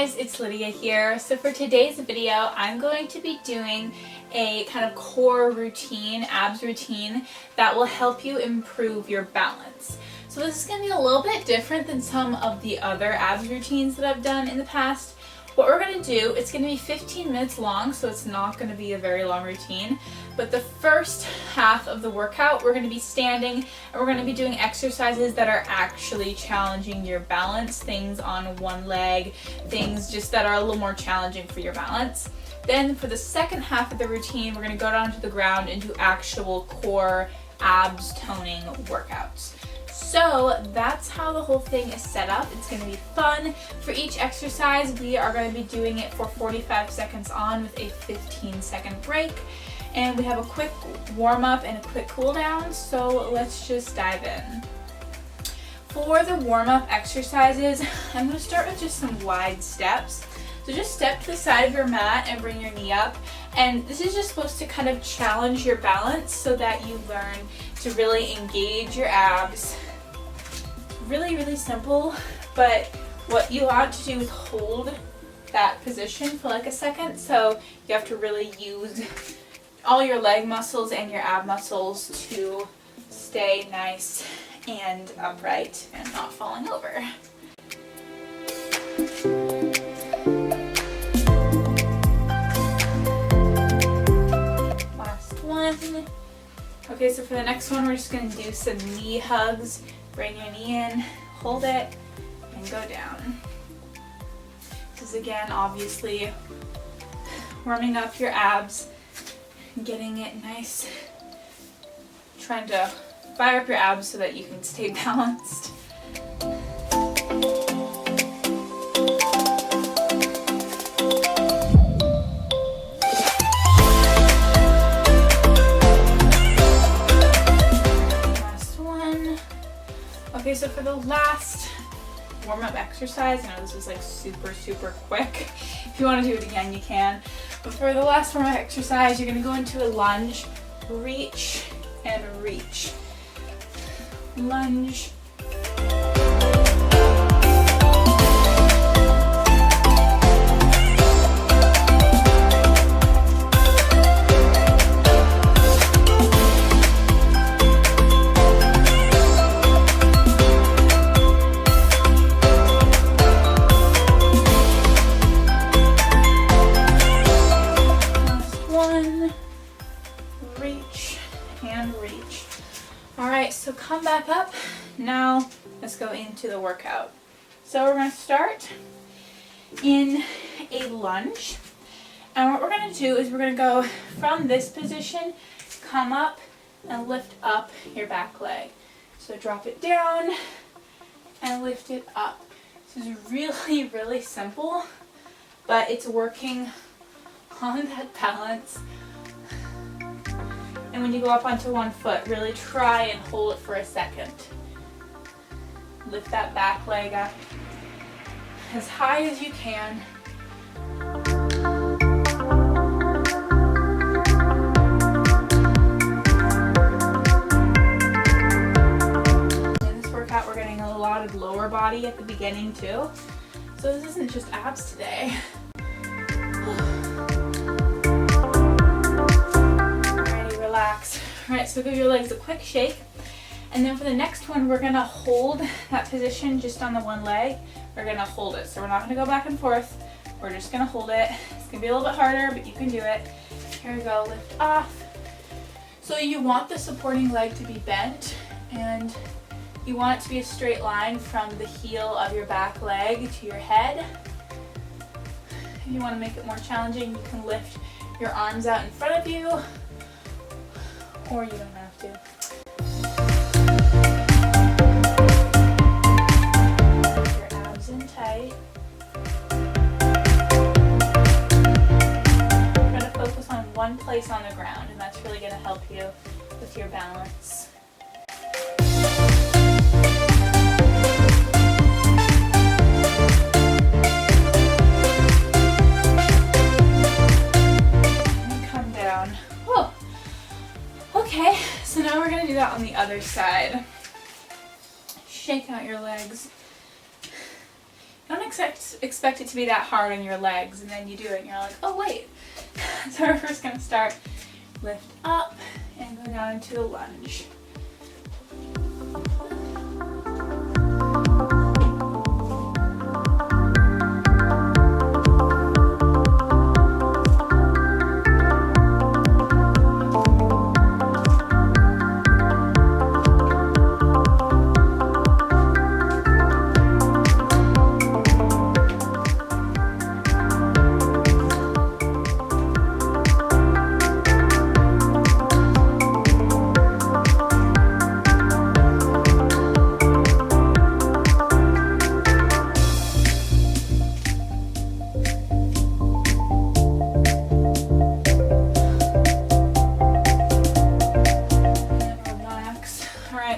guys, it's Lydia here. So for today's video, I'm going to be doing a kind of core routine, abs routine, that will help you improve your balance. So this is going to be a little bit different than some of the other abs routines that I've done in the past. What we're going to do, it's going to be 15 minutes long, so it's not going to be a very long routine. But the first half of the workout, we're going to be standing, and we're going to be doing exercises that are actually challenging your balance, things on one leg, things just that are a little more challenging for your balance. Then for the second half of the routine, we're going to go down to the ground and do actual core abs toning workouts. So that's how the whole thing is set up. It's going to be fun. For each exercise, we are going to be doing it for 45 seconds on with a 15-second break. And we have a quick warm-up and a quick cool-down, so let's just dive in. For the warm-up exercises, I'm going to start with just some wide steps. So just step to the side of your mat and bring your knee up. And this is just supposed to kind of challenge your balance so that you learn to really engage your abs. Really simple, but what you want to do is hold that position for like a second, so you have to really use all your leg muscles and your ab muscles to stay nice and upright and not falling over. Last one. Okay, so for the next one, we're just going to do some knee hugs. Bring your knee in, hold it, and go down. This is again, obviously, warming up your abs, getting it nice, trying to fire up your abs so that you can stay balanced. Okay, so for the last warm-up exercise, I know this was like super quick. If you want to do it again, you can. But for the last warm-up exercise, you're going to go into a lunge, reach, and reach. Lunge. Alright, so come back up. Now let's go into the workout. So we're going to start in a lunge. And what we're going to do is we're going to go from this position, come up and lift up your back leg. So drop it down and lift it up. This is really simple, but it's working on that balance. And when you go up onto one foot, really try and hold it for a second. Lift that back leg up as high as you can. In this workout, we're getting a lot of lower body at the beginning too. So this isn't just abs today. Relax. Alright, so give your legs a quick shake. And then for the next one, we're going to hold that position just on the one leg. We're going to hold it. So we're not going to go back and forth. We're just going to hold it. It's going to be a little bit harder, but you can do it. Here we go. Lift off. So you want the supporting leg to be bent, and you want it to be a straight line from the heel of your back leg to your head. If you want to make it more challenging, you can lift your arms out in front of you, or you don't have to. Keep your abs in tight. We're going to focus on one place on the ground, and that's really going to help you with your balance. And come down. Whoa. Okay, so now we're going to do that on the other side. Shake out your legs. Don't expect it to be that hard on your legs, and then you do it and you're like, oh wait. So we're first going to start lift up and go down into the lunge.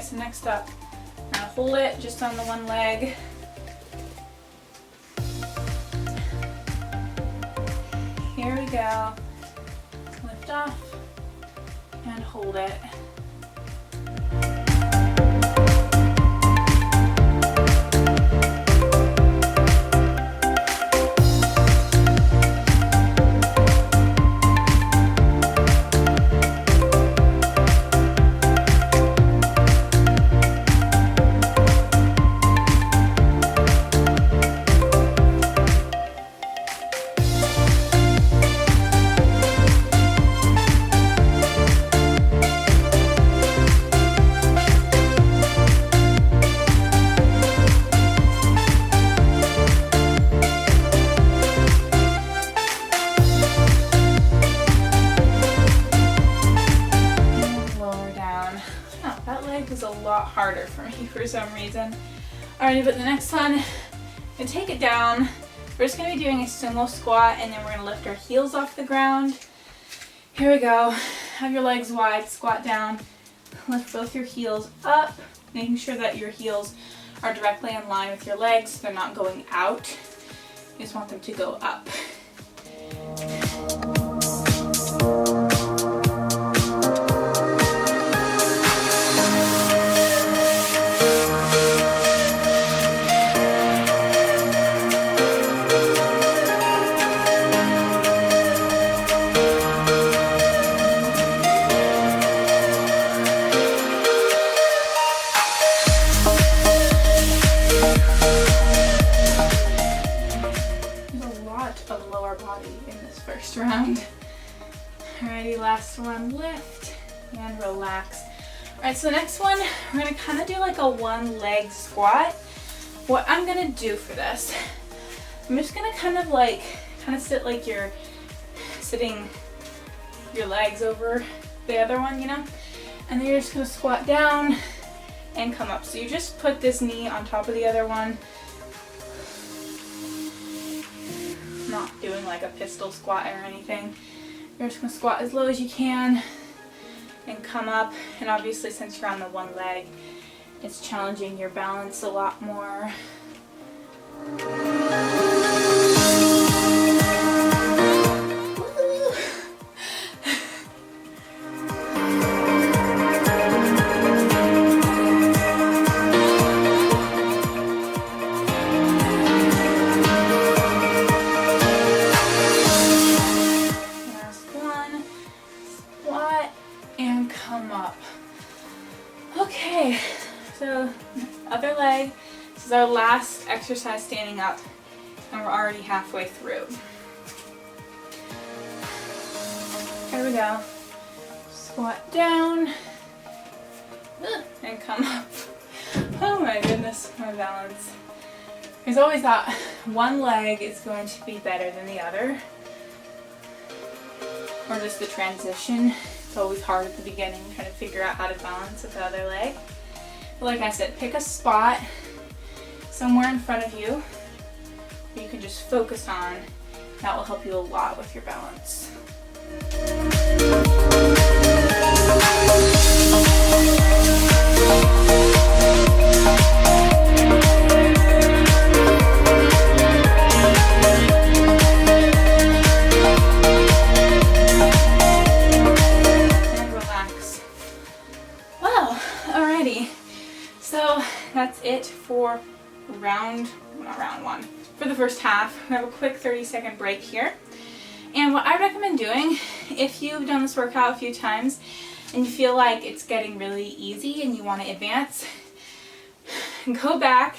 So next up, I'm going to hold it just on the one leg. Here we go. Lift off and hold it. Was a lot harder for me for some reason. Alrighty, but the next one, I'm gonna take it down. We're just gonna be doing a sumo squat, and then we're gonna lift our heels off the ground. Here we go. Have your legs wide, squat down, lift both your heels up, making sure that your heels are directly in line with your legs, so they're not going out. You just want them to go up. Of lower body in this first round. Alrighty, last one, lift and relax. Alright, so the next one, we're gonna kind of do like a one leg squat. What I'm gonna do for this, I'm just gonna kind of sit like you're sitting your legs over the other one, you know? And then you're just gonna squat down and come up. So you just put this knee on top of the other one. Not doing like a pistol squat or anything. You're just going to squat as low as you can and come up. And obviously, since you're on the one leg, it's challenging your balance a lot more. Okay, so other leg. This is our last exercise standing up, and we're already halfway through. Here we go. Squat down and come up. Oh my goodness, my balance. There's always that one leg is going to be better than the other, or just the transition. It's always hard at the beginning trying to figure out how to balance with the other leg. But like I said, pick a spot somewhere in front of you that you can just focus on. That will help you a lot with your balance. So that's it for not round one, for the first half. We have a quick 30-second break here. And what I recommend doing, if you've done this workout a few times and you feel like it's getting really easy and you want to advance, go back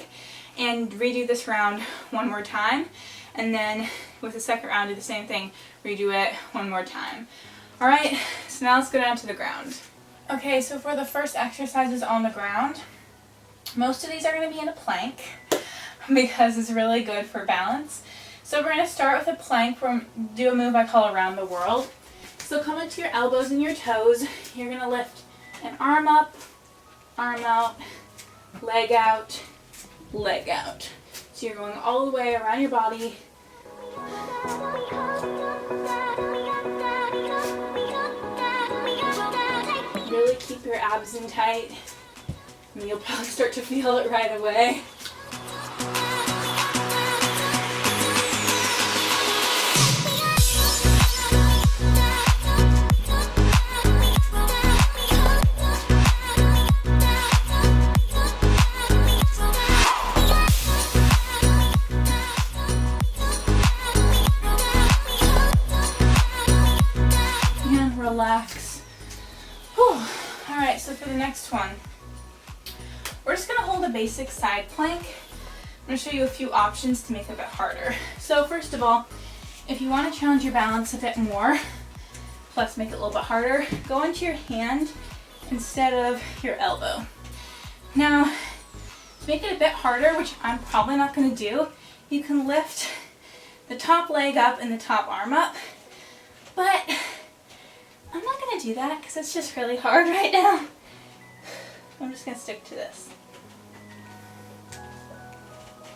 and redo this round one more time, and then with the second round do the same thing, redo it one more time. Alright, so now let's go down to the ground. Okay, so for the first exercises on the ground, most of these are going to be in a plank because it's really good for balance. So we're going to start with a plank. We're going to do a move I call around the world. So come into your elbows and your toes. You're going to lift an arm up, arm out, leg out, leg out. So you're going all the way around your body. Really keep your abs in tight. And you'll probably start to feel it right away. Relax. Whew. Alright, so for the next one, we're just going to hold a basic side plank. I'm going to show you a few options to make it a bit harder. So first of all, if you want to challenge your balance a bit more, plus make it a little bit harder, go into your hand instead of your elbow. Now, to make it a bit harder, which I'm probably not going to do, you can lift the top leg up and the top arm up, but I'm not going to do that because it's just really hard right now. I'm just going to stick to this.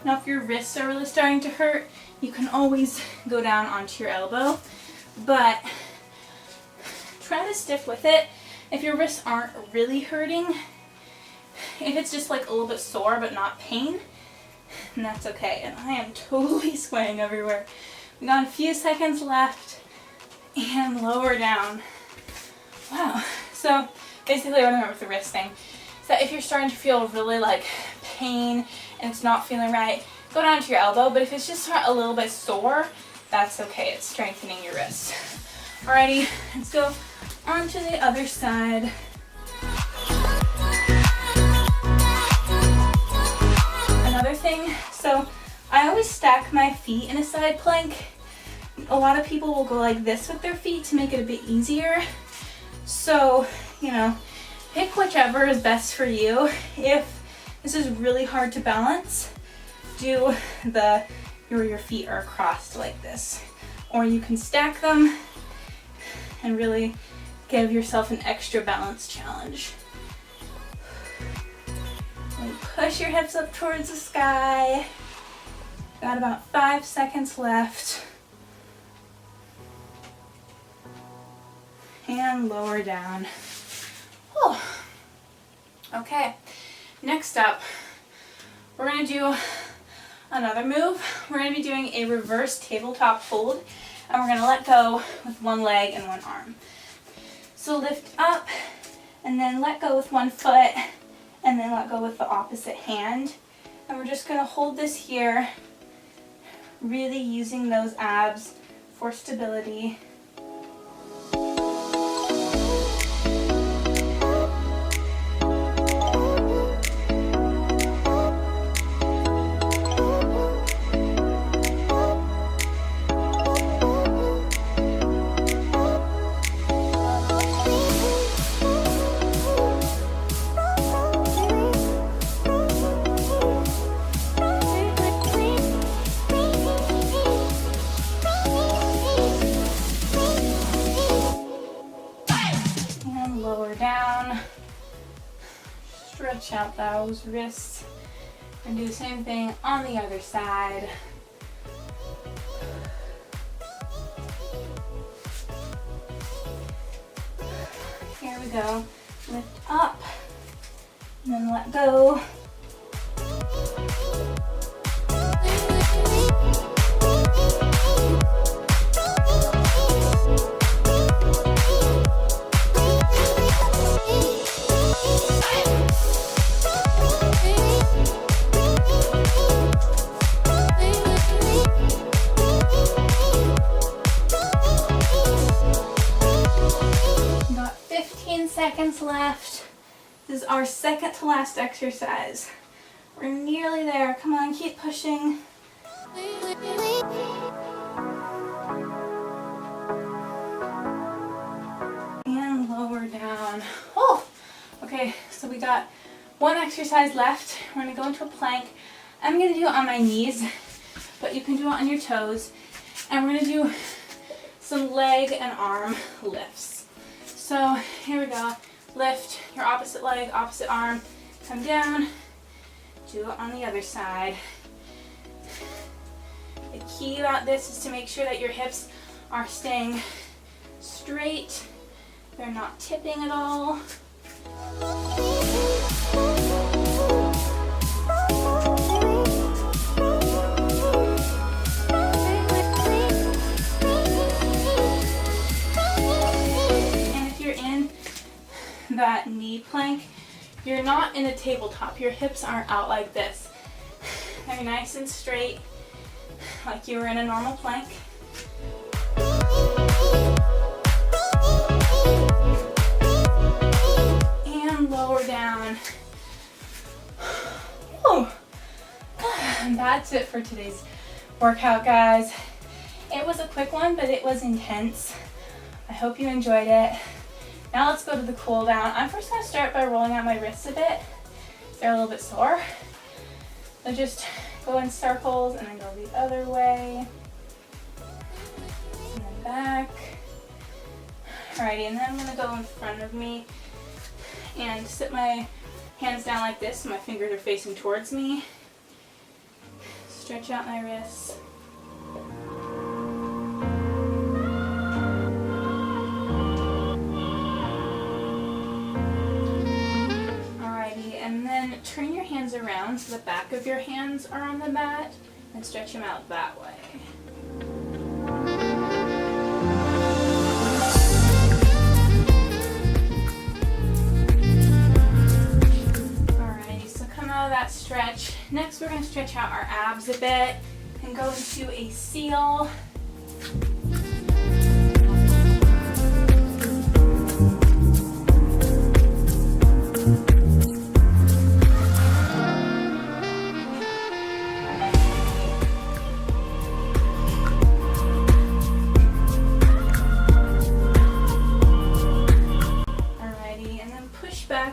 Now if your wrists are really starting to hurt, you can always go down onto your elbow, but try to stick with it. If your wrists aren't really hurting, if it's just like a little bit sore but not pain, then that's okay. And I am totally swaying everywhere. We got a few seconds left, and lower down. Wow. So basically what I remember with the wrist thing is that if you're starting to feel really like pain and it's not feeling right, go down to your elbow. But if it's just a little bit sore, that's okay. It's strengthening your wrist. Alrighty, let's go on to the other side. Another thing, so I always stack my feet in a side plank. A lot of people will go like this with their feet to make it a bit easier. So, you know, pick whichever is best for you. If this is really hard to balance, do your feet are crossed like this. Or you can stack them and really give yourself an extra balance challenge. And push your hips up towards the sky. Got about 5 seconds left. And lower down. Whew. Okay, next up, we're going to do another move. We're going to be doing a reverse tabletop hold, and we're going to let go with one leg and one arm. So lift up, and then let go with one foot, and then let go with the opposite hand. And we're just going to hold this here, really using those abs for stability. Down, stretch out those wrists, and do the same thing on the other side. Here we go. Lift up, and then let go. seconds left. This is our second to last exercise. We're nearly there. Come on, keep pushing. And lower down. Oh, okay, so we got one exercise left. We're gonna go into a plank. I'm gonna do it on my knees, but you can do it on your toes. And we're gonna do some leg and arm lifts. So here we go. Lift your opposite leg, opposite arm, come down, do it on the other side. The key about this is to make sure that your hips are staying straight. They're not tipping at all. And if you're in that knee plank, you're not in a tabletop. Your hips aren't out like this. They're nice and straight, like you were in a normal plank. And lower down. Oh, and that's it for today's workout, guys. It was a quick one, but it was intense. I hope you enjoyed it. Now let's go to the cool down. I'm first going to start by rolling out my wrists a bit. They're a little bit sore. So just go in circles and then go the other way. And then back. Alrighty, and then I'm going to go in front of me and sit my hands down like this so my fingers are facing towards me. Stretch out my wrists. And then turn your hands around so the back of your hands are on the mat and stretch them out that way. Alrighty, so come out of that stretch. Next we're going to stretch out our abs a bit and go into a seal.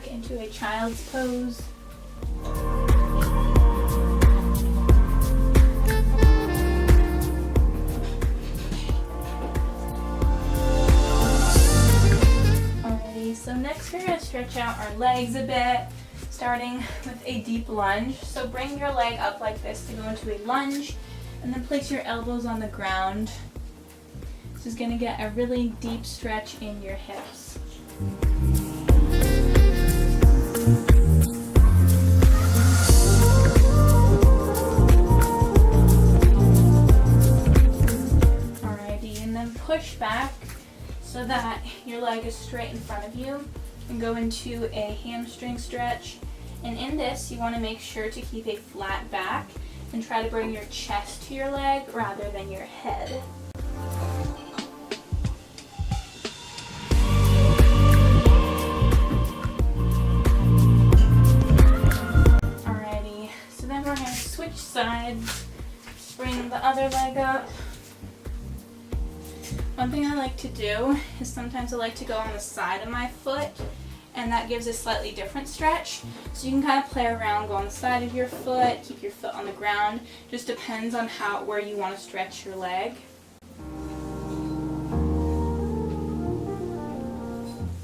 Into a child's pose. Alrighty, so next we're going to stretch out our legs a bit, starting with a deep lunge. So bring your leg up like this to go into a lunge, and then place your elbows on the ground. This is going to get a really deep stretch in your hips. Push back so that your leg is straight in front of you and go into a hamstring stretch. And in this, you want to make sure to keep a flat back and try to bring your chest to your leg rather than your head. Alrighty, so then we're going to switch sides, bring the other leg up. One thing I like to do is sometimes I like to go on the side of my foot, and that gives a slightly different stretch. So you can kind of play around, go on the side of your foot, keep your foot on the ground. Just depends on where you want to stretch your leg.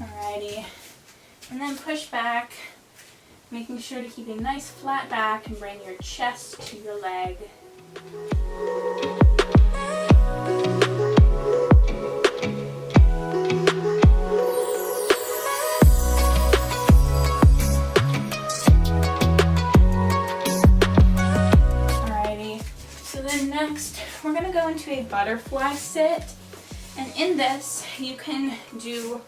Alrighty, and then push back, making sure to keep a nice flat back and bring your chest to your leg. Next, we're going to go into a butterfly sit, and in this you can do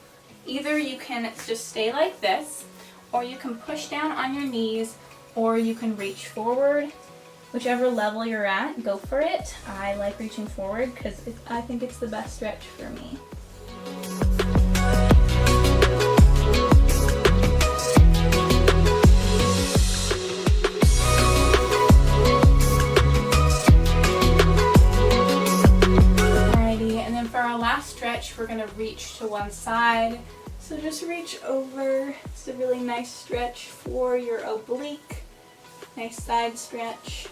either you can just stay like this, or you can push down on your knees, or you can reach forward. Whichever level you're at, go for it. I like reaching forward because I think it's the best stretch for me. we're gonna reach to one side. So just reach over. It's a really nice stretch for your oblique. Nice side stretch.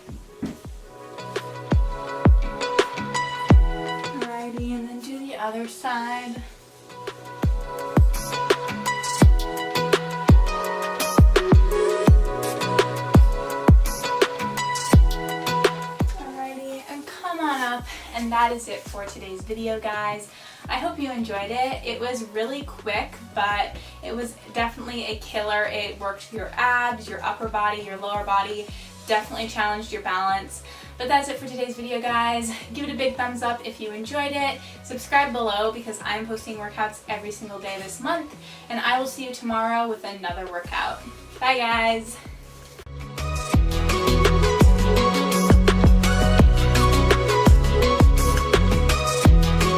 Alrighty, and then do the other side. Alrighty, and come on up. And that is it for today's video, guys. I hope you enjoyed it. It was really quick, but it was definitely a killer. It worked your abs, your upper body, your lower body, definitely challenged your balance. But that's it for today's video, guys. Give it a big thumbs up if you enjoyed it. Subscribe below because I'm posting workouts every single day this month, and I will see you tomorrow with another workout. Bye, guys.